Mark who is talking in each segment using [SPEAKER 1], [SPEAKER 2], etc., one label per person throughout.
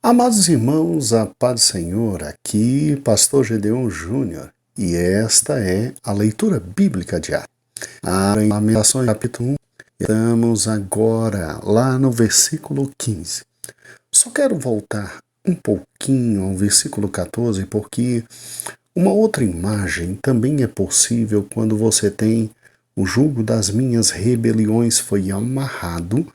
[SPEAKER 1] Amados irmãos, a paz do Senhor, aqui Pastor Gedeon Júnior, e esta é a leitura bíblica diária. A Lamentações capítulo 1, estamos agora lá no versículo 15. Só quero voltar um pouquinho ao versículo 14, porque uma outra imagem também é possível quando você tem o jugo das minhas rebeliões foi amarrado,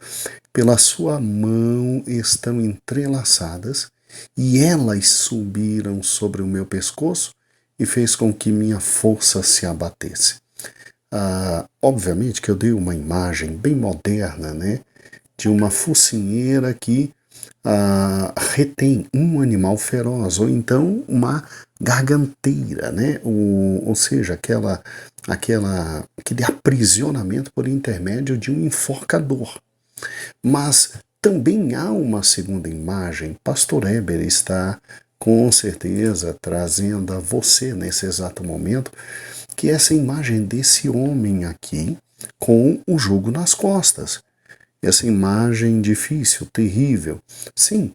[SPEAKER 1] pela sua mão estão entrelaçadas, e elas subiram sobre o meu pescoço e fez com que minha força se abatesse. Obviamente que eu dei uma imagem bem moderna, né, de uma focinheira que retém um animal feroz, ou então uma garganteira, né, ou seja, aquele aprisionamento por intermédio de um enforcador. Mas também há uma segunda imagem. Pastor Eber está com certeza trazendo a você nesse exato momento, que é essa imagem desse homem aqui com o jugo nas costas. Essa imagem difícil, terrível. Sim,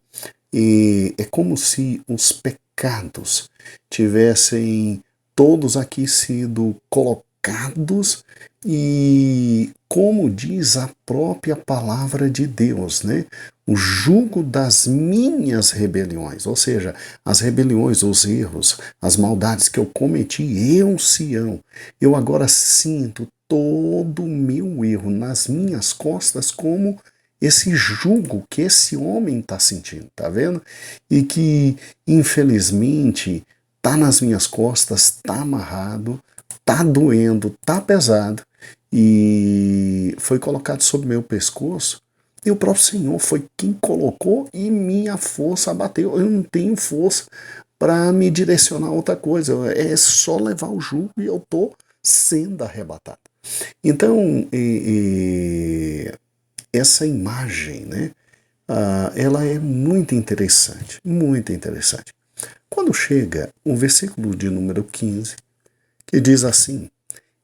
[SPEAKER 1] e é como se os pecados tivessem todos aqui sido colocados e, como diz a própria palavra de Deus, né? O jugo das minhas rebeliões, ou seja, as rebeliões, os erros, as maldades que eu cometi, eu, Sião, eu agora sinto todo o meu erro nas minhas costas como esse jugo que esse homem está sentindo, tá vendo? E que, infelizmente, tá nas minhas costas, tá amarrado, tá doendo, tá pesado, e foi colocado sobre meu pescoço, e o próprio Senhor foi quem colocou e minha força abateu. Eu não tenho força para me direcionar a outra coisa, é só levar o jugo e eu tô sendo arrebatado. Então, essa imagem, né, ela é muito interessante, muito interessante. Quando chega o versículo de número 15, que diz assim: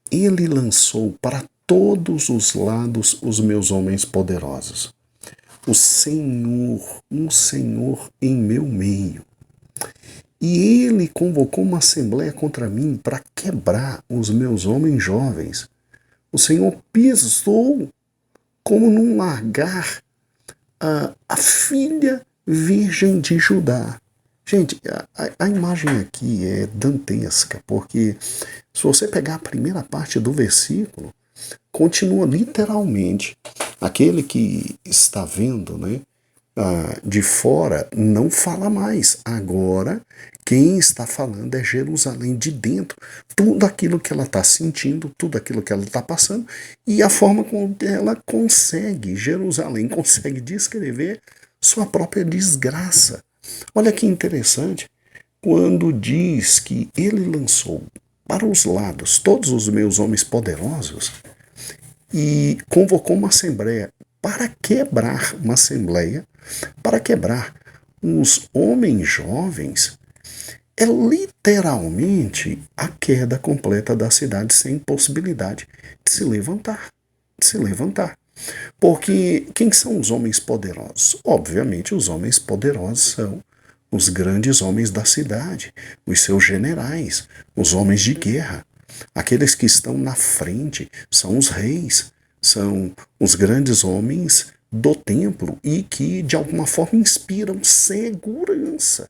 [SPEAKER 1] Ele lançou para todos os lados os meus homens poderosos. O Senhor, um Senhor em meu meio. E ele convocou uma assembleia contra mim para quebrar os meus homens jovens. O Senhor pisou como num largar a filha virgem de Judá. Gente, a imagem aqui é dantesca, porque se você pegar a primeira parte do versículo, continua literalmente aquele que está vendo, né, de fora não fala mais. Agora, quem está falando é Jerusalém de dentro. Tudo aquilo que ela está sentindo, tudo aquilo que ela está passando, e a forma como ela consegue, Jerusalém consegue descrever sua própria desgraça. Olha que interessante, quando diz que ele lançou para os lados todos os meus homens poderosos e convocou uma assembleia para quebrar uma assembleia, para quebrar os homens jovens, é literalmente a queda completa da cidade sem possibilidade de se levantar, de se levantar. Porque quem são os homens poderosos? Obviamente, os homens poderosos são os grandes homens da cidade, os seus generais, os homens de guerra. Aqueles que estão na frente são os reis, são os grandes homens do templo e que, de alguma forma, inspiram segurança.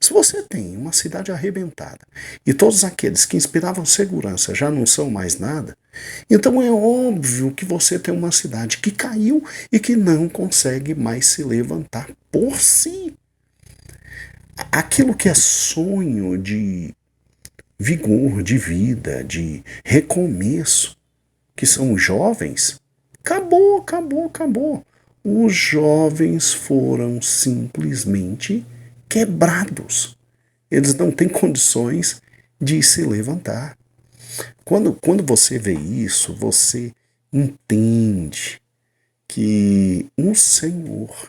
[SPEAKER 1] Se você tem uma cidade arrebentada e todos aqueles que inspiravam segurança já não são mais nada, então é óbvio que você tem uma cidade que caiu e que não consegue mais se levantar por si. Aquilo que é sonho de vigor, de vida, de recomeço, que são os jovens, acabou, acabou, acabou. Os jovens foram simplesmente quebrados. Eles não têm condições de se levantar. Quando você vê isso, você entende que o Senhor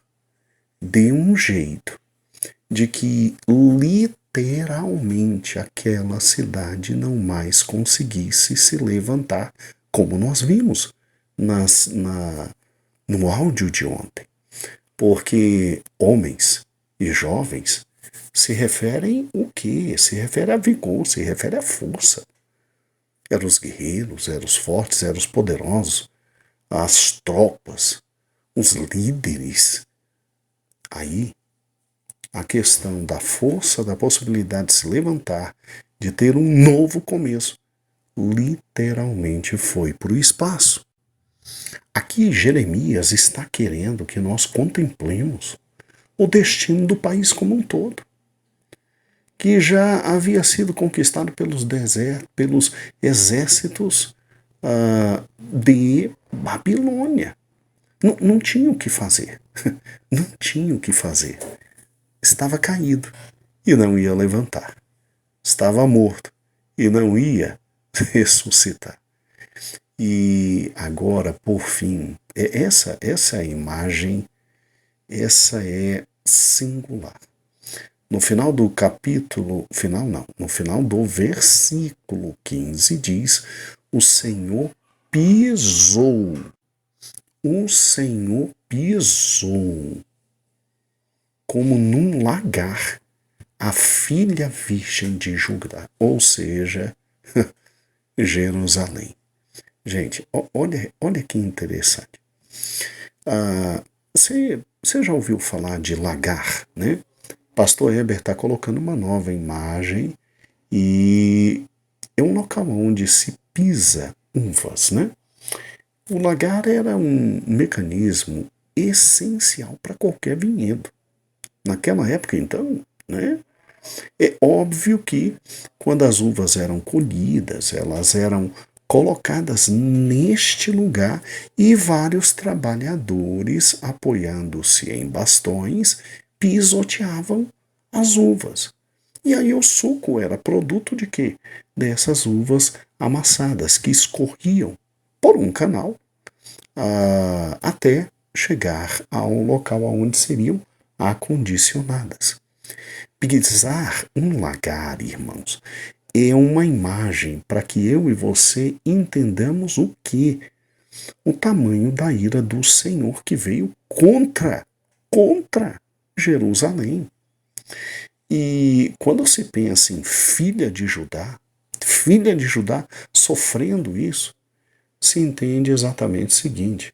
[SPEAKER 1] deu um jeito de que literalmente aquela cidade não mais conseguisse se levantar, como nós vimos no áudio de ontem. Porque homens e jovens se referem o quê? Se refere a vigor, se refere a força. Eram os guerreiros, eram os fortes, eram os poderosos, as tropas, os líderes. Aí, a questão da força, da possibilidade de se levantar, de ter um novo começo, literalmente foi para o espaço. Aqui Jeremias está querendo que nós contemplemos o destino do país como um todo, que já havia sido conquistado pelos exércitos de Babilônia. Não tinha o que fazer. Não tinha o que fazer. Estava caído e não ia levantar. Estava morto e não ia ressuscitar. E agora, por fim, essa imagem, essa é singular. No final do capítulo, no final do versículo 15 diz: o Senhor pisou. O Senhor pisou como num lagar a filha virgem de Judá, ou seja, Jerusalém. Gente, olha que interessante. Você já ouviu falar de lagar, né? Pastor Heber está colocando uma nova imagem e é um local onde se pisa uvas, né? O lagar era um mecanismo essencial para qualquer vinhedo. Naquela época, então, né? É óbvio que quando as uvas eram colhidas, elas eram colocadas neste lugar e vários trabalhadores, apoiando-se em bastões, pisoteavam as uvas. E aí o suco era produto de quê? Dessas uvas amassadas que escorriam por um canal até chegar ao local onde seriam acondicionadas. Pisar um lagar, irmãos, é uma imagem para que eu e você entendamos o que? O tamanho da ira do Senhor que veio contra Jerusalém. E quando se pensa em filha de Judá sofrendo isso, se entende exatamente o seguinte,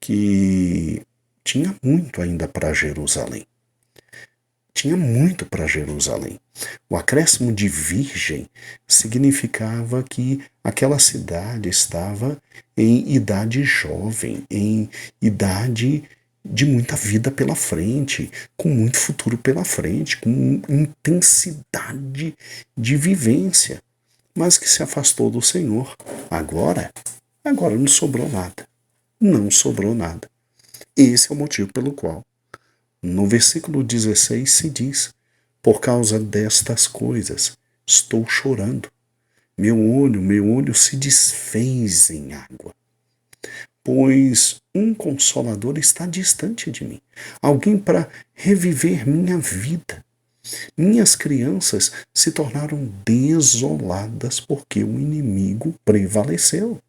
[SPEAKER 1] que tinha muito ainda para Jerusalém. Tinha muito para Jerusalém. O acréscimo de virgem significava que aquela cidade estava em idade jovem, em idade de muita vida pela frente, com muito futuro pela frente, com intensidade de vivência, mas que se afastou do Senhor. Agora não sobrou nada. Não sobrou nada. Esse é o motivo pelo qual no versículo 16 se diz: por causa destas coisas estou chorando. Meu olho se desfez em água. Pois um consolador está distante de mim. Alguém para reviver minha vida. Minhas crianças se tornaram desoladas porque o inimigo prevaleceu.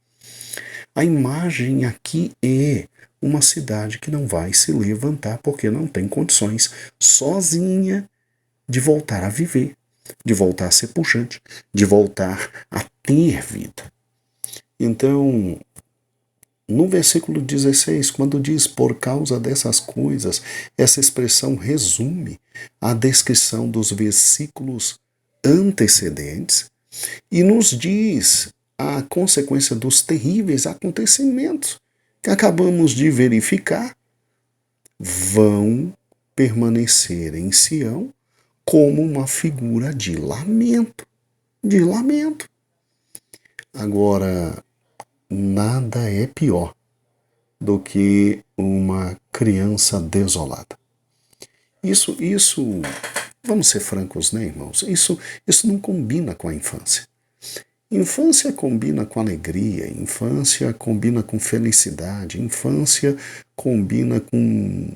[SPEAKER 1] A imagem aqui é uma cidade que não vai se levantar porque não tem condições sozinha de voltar a viver, de voltar a ser pujante, de voltar a ter vida. Então, no versículo 16, quando diz por causa dessas coisas, essa expressão resume a descrição dos versículos antecedentes e nos diz a consequência dos terríveis acontecimentos que acabamos de verificar, vão permanecer em Sião como uma figura de lamento. De lamento. Agora, nada é pior do que uma criança desolada. Isso, vamos ser francos, né, irmãos? Isso não combina com a infância. Infância combina com alegria, infância combina com felicidade, infância combina com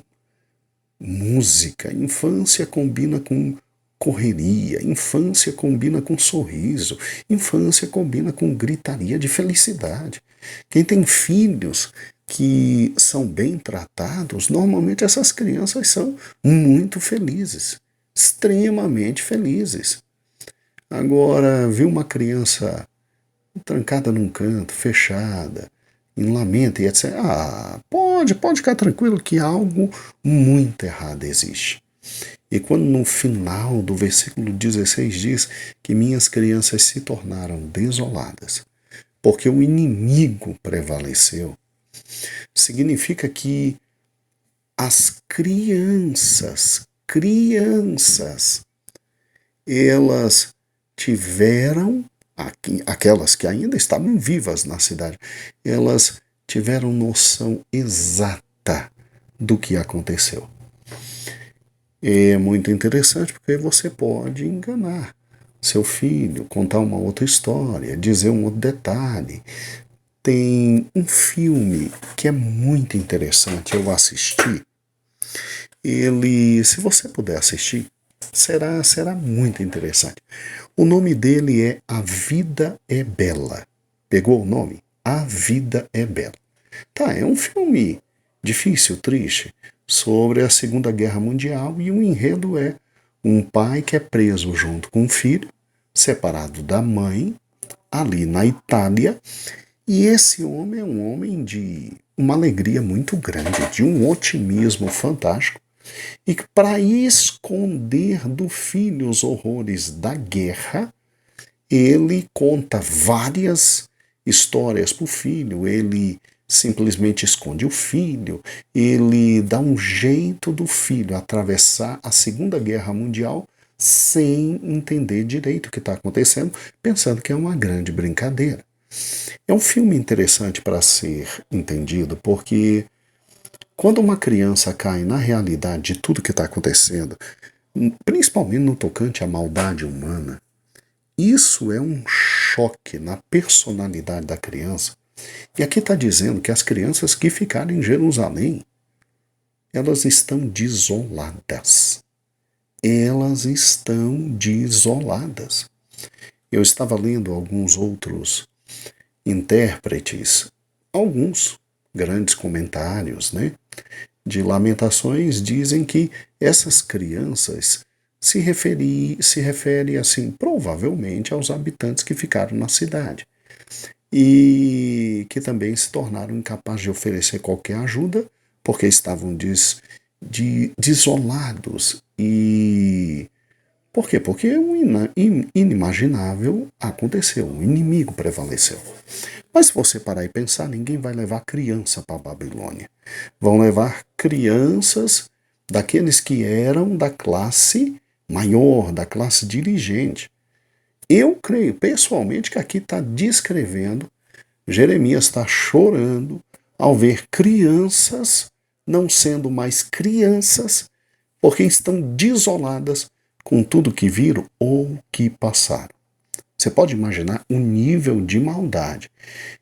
[SPEAKER 1] música, infância combina com correria, infância combina com sorriso, infância combina com gritaria de felicidade. Quem tem filhos que são bem tratados, normalmente essas crianças são muito felizes, extremamente felizes. Agora, ver uma criança trancada num canto, fechada, em lamento e etc. Pode ficar tranquilo que algo muito errado existe. E quando no final do versículo 16 diz que minhas crianças se tornaram desoladas, porque o inimigo prevaleceu, significa que as crianças, elas tiveram, aquelas que ainda estavam vivas na cidade, elas tiveram noção exata do que aconteceu. É muito interessante porque você pode enganar seu filho, contar uma outra história, dizer um outro detalhe. Tem um filme que é muito interessante, eu assisti. Ele, se você puder assistir, será muito interessante. O nome dele é A Vida é Bela. Pegou o nome? A Vida é Bela. Tá, é um filme difícil, triste, sobre a Segunda Guerra Mundial, e o enredo é um pai que é preso junto com um filho, separado da mãe, ali na Itália, e esse homem é um homem de uma alegria muito grande, de um otimismo fantástico, e que para esconder do filho os horrores da guerra, ele conta várias histórias para o filho, ele simplesmente esconde o filho, ele dá um jeito do filho atravessar a Segunda Guerra Mundial sem entender direito o que está acontecendo, pensando que é uma grande brincadeira. É um filme interessante para ser entendido, porque quando uma criança cai na realidade de tudo que está acontecendo, principalmente no tocante à maldade humana, isso é um choque na personalidade da criança. E aqui está dizendo que as crianças que ficaram em Jerusalém, elas estão desoladas. Elas estão desoladas. Eu estava lendo alguns outros intérpretes, alguns grandes comentários, né, de Lamentações, dizem que essas crianças se refere assim, provavelmente aos habitantes que ficaram na cidade e que também se tornaram incapazes de oferecer qualquer ajuda porque estavam desolados. E por quê? Porque o inimaginável aconteceu, o inimigo prevaleceu. Mas se você parar e pensar, ninguém vai levar criança para a Babilônia. Vão levar crianças daqueles que eram da classe maior, da classe dirigente. Eu creio pessoalmente que aqui está descrevendo, Jeremias está chorando ao ver crianças não sendo mais crianças, porque estão desoladas com tudo que viram ou que passaram. Você pode imaginar o nível de maldade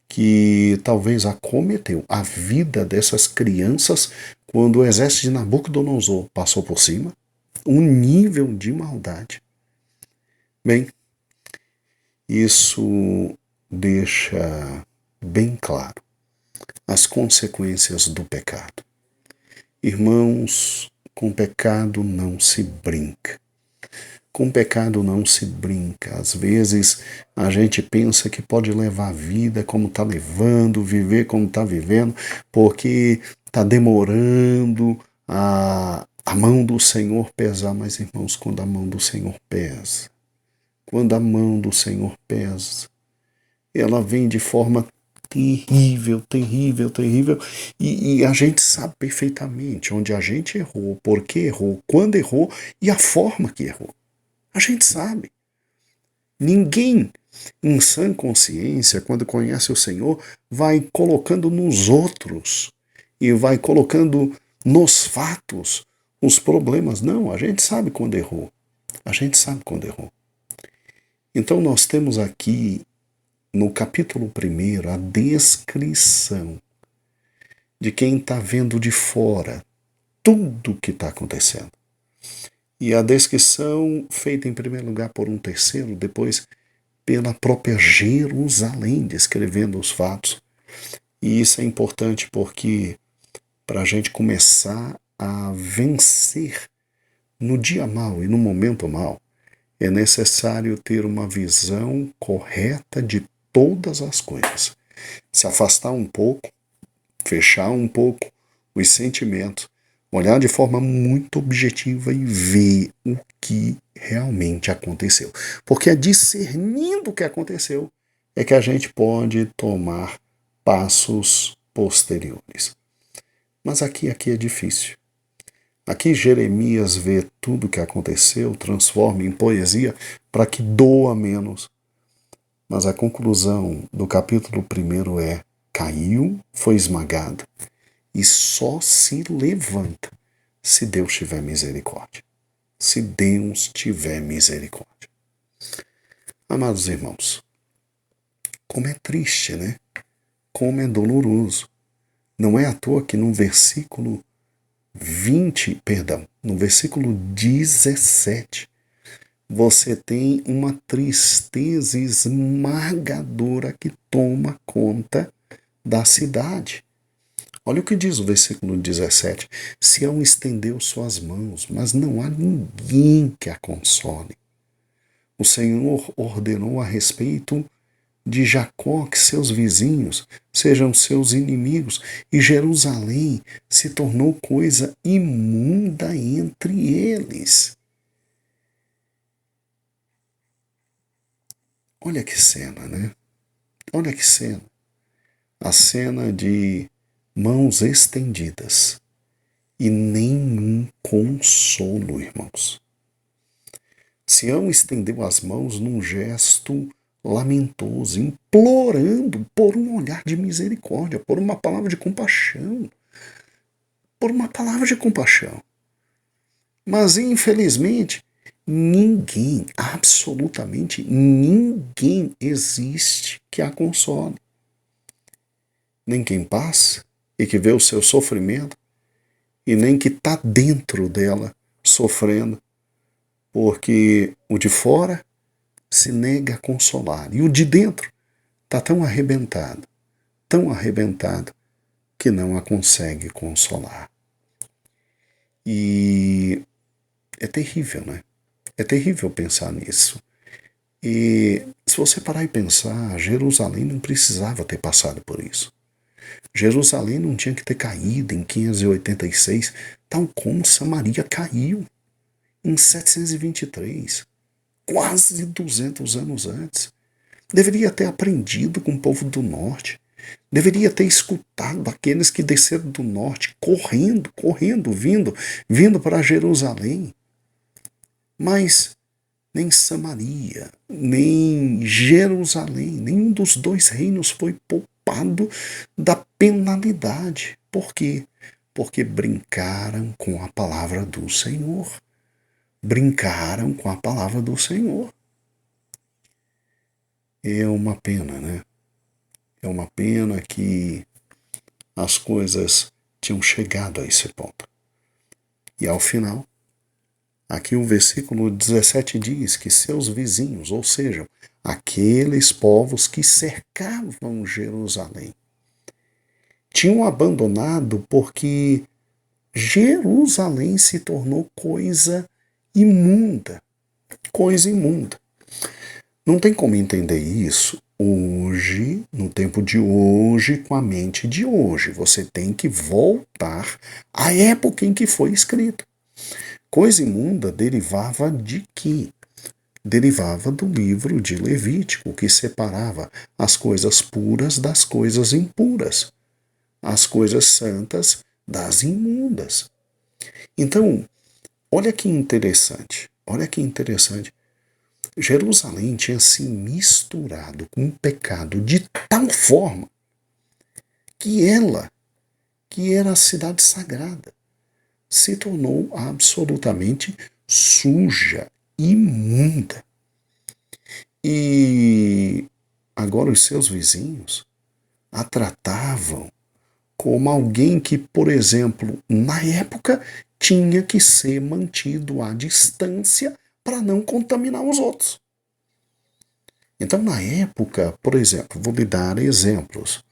[SPEAKER 1] que talvez acometeu a vida dessas crianças quando o exército de Nabucodonosor passou por cima? Um nível de maldade. Bem, isso deixa bem claro as consequências do pecado. Irmãos, com pecado não se brinca. Com pecado não se brinca. Às vezes a gente pensa que pode levar a vida como está levando, viver como está vivendo, porque está demorando a mão do Senhor pesar. Mas, irmãos, quando a mão do Senhor pesa, quando a mão do Senhor pesa, ela vem de forma terrível, terrível, terrível, e a gente sabe perfeitamente onde a gente errou, por que errou, quando errou e a forma que errou. A gente sabe. Ninguém em sã consciência, quando conhece o Senhor, vai colocando nos outros e vai colocando nos fatos os problemas. Não, a gente sabe quando errou. A gente sabe quando errou. Então nós temos aqui no capítulo 1 a descrição de quem está vendo de fora tudo o que está acontecendo. E a descrição feita em primeiro lugar por um terceiro, depois pela própria Jerusalém, descrevendo os fatos. E isso é importante porque para a gente começar a vencer no dia mau e no momento mau, é necessário ter uma visão correta de todas as coisas. Se afastar um pouco, fechar um pouco os sentimentos, olhar de forma muito objetiva e ver o que realmente aconteceu. Porque é discernindo o que aconteceu é que a gente pode tomar passos posteriores. Mas aqui é difícil. Aqui Jeremias vê tudo o que aconteceu, transforma em poesia para que doa menos. Mas a conclusão do capítulo 1 é: caiu, foi esmagado, e só se levanta se Deus tiver misericórdia. Se Deus tiver misericórdia. Amados irmãos, como é triste, né? Como é doloroso. Não é à toa que no versículo no versículo 17, você tem uma tristeza esmagadora que toma conta da cidade. Olha o que diz o versículo 17. Sião estendeu suas mãos, mas não há ninguém que a console. O Senhor ordenou a respeito de Jacó que seus vizinhos sejam seus inimigos, e Jerusalém se tornou coisa imunda entre eles. Olha que cena, né? Olha que cena. A cena de mãos estendidas e nenhum consolo, irmãos. Sião estendeu as mãos num gesto lamentoso, implorando por um olhar de misericórdia, por uma palavra de compaixão. Por uma palavra de compaixão. Mas, infelizmente, ninguém, absolutamente ninguém existe que a console. Nem quem passa e que vê o seu sofrimento, e nem que está dentro dela sofrendo, porque o de fora se nega a consolar, e o de dentro está tão arrebentado, que não a consegue consolar. E é terrível, né? É terrível pensar nisso. E se você parar e pensar, Jerusalém não precisava ter passado por isso. Jerusalém não tinha que ter caído em 586, tal como Samaria caiu em 723, quase 200 anos antes. Deveria ter aprendido com o povo do norte. Deveria ter escutado aqueles que desceram do norte, correndo, vindo para Jerusalém. Mas nem Samaria, nem Jerusalém, nenhum dos dois reinos foi poupado da penalidade. Por quê? Porque brincaram com a palavra do Senhor. Brincaram com a palavra do Senhor. É uma pena, né? É uma pena que as coisas tinham chegado a esse ponto. E ao final, aqui o versículo 17 diz que seus vizinhos, ou seja, aqueles povos que cercavam Jerusalém, tinham abandonado porque Jerusalém se tornou coisa imunda. Coisa imunda. Não tem como entender isso hoje, no tempo de hoje, com a mente de hoje. Você tem que voltar à época em que foi escrito. Coisa imunda derivava de quê? Derivava do livro de Levítico, que separava as coisas puras das coisas impuras, as coisas santas das imundas. Então, olha que interessante, Jerusalém tinha se misturado com o pecado de tal forma que ela, que era a cidade sagrada, se tornou absolutamente suja, imunda. E agora os seus vizinhos a tratavam como alguém que, por exemplo, na época tinha que ser mantido à distância para não contaminar os outros. Então, na época, por exemplo, vou lhe dar exemplos.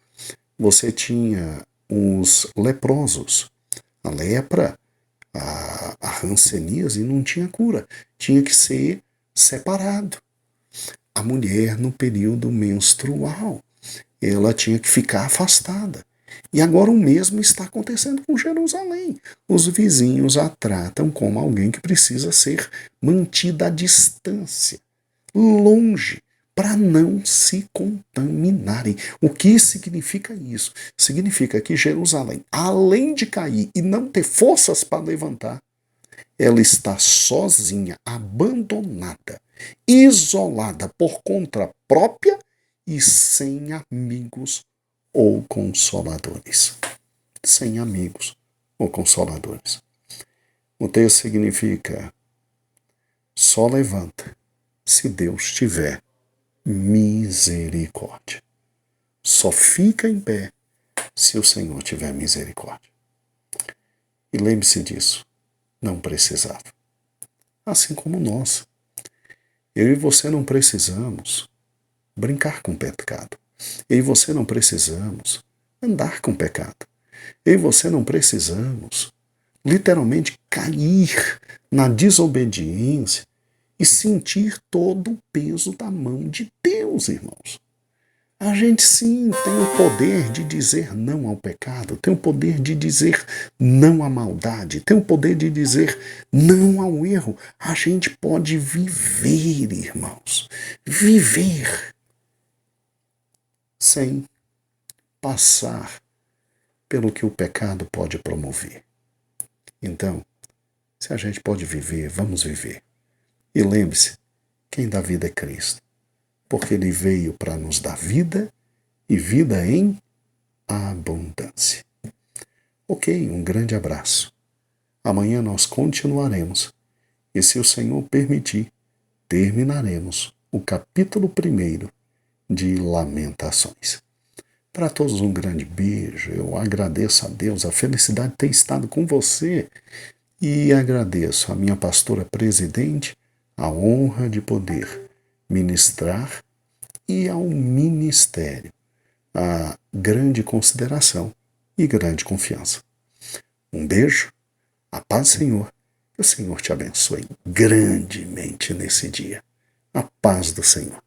[SPEAKER 1] você tinha os leprosos, a lepra, a hanseníase não tinha cura, tinha que ser separado. A mulher no período menstrual, ela tinha que ficar afastada. E agora o mesmo está acontecendo com Jerusalém. Os vizinhos a tratam como alguém que precisa ser mantida à distância, longe, para não se contaminarem. O que significa isso? Significa que Jerusalém, além de cair e não ter forças para levantar, ela está sozinha, abandonada, isolada por conta própria e sem amigos ou consoladores. Sem amigos ou consoladores. O texto significa: só levanta se Deus tiver misericórdia. Só fica em pé se o Senhor tiver misericórdia. E lembre-se disso, não precisava. Assim como nós. Eu e você não precisamos brincar com o pecado. Eu e você não precisamos andar com o pecado. Eu e você não precisamos literalmente cair na desobediência e sentir todo o peso da mão de Deus, irmãos. A gente sim tem o poder de dizer não ao pecado, tem o poder de dizer não à maldade, tem o poder de dizer não ao erro. A gente pode viver, irmãos, viver sem passar pelo que o pecado pode promover. Então, se a gente pode viver, vamos viver. E lembre-se, quem dá vida é Cristo, porque Ele veio para nos dar vida e vida em abundância. Ok, um grande abraço. Amanhã nós continuaremos e, se o Senhor permitir, terminaremos o capítulo 1 de Lamentações. Para todos um grande beijo, eu agradeço a Deus a felicidade de ter estado com você e agradeço à minha pastora presidente a honra de poder ministrar e ao ministério a grande consideração e grande confiança. Um beijo, a paz do Senhor, que o Senhor te abençoe grandemente nesse dia. A paz do Senhor.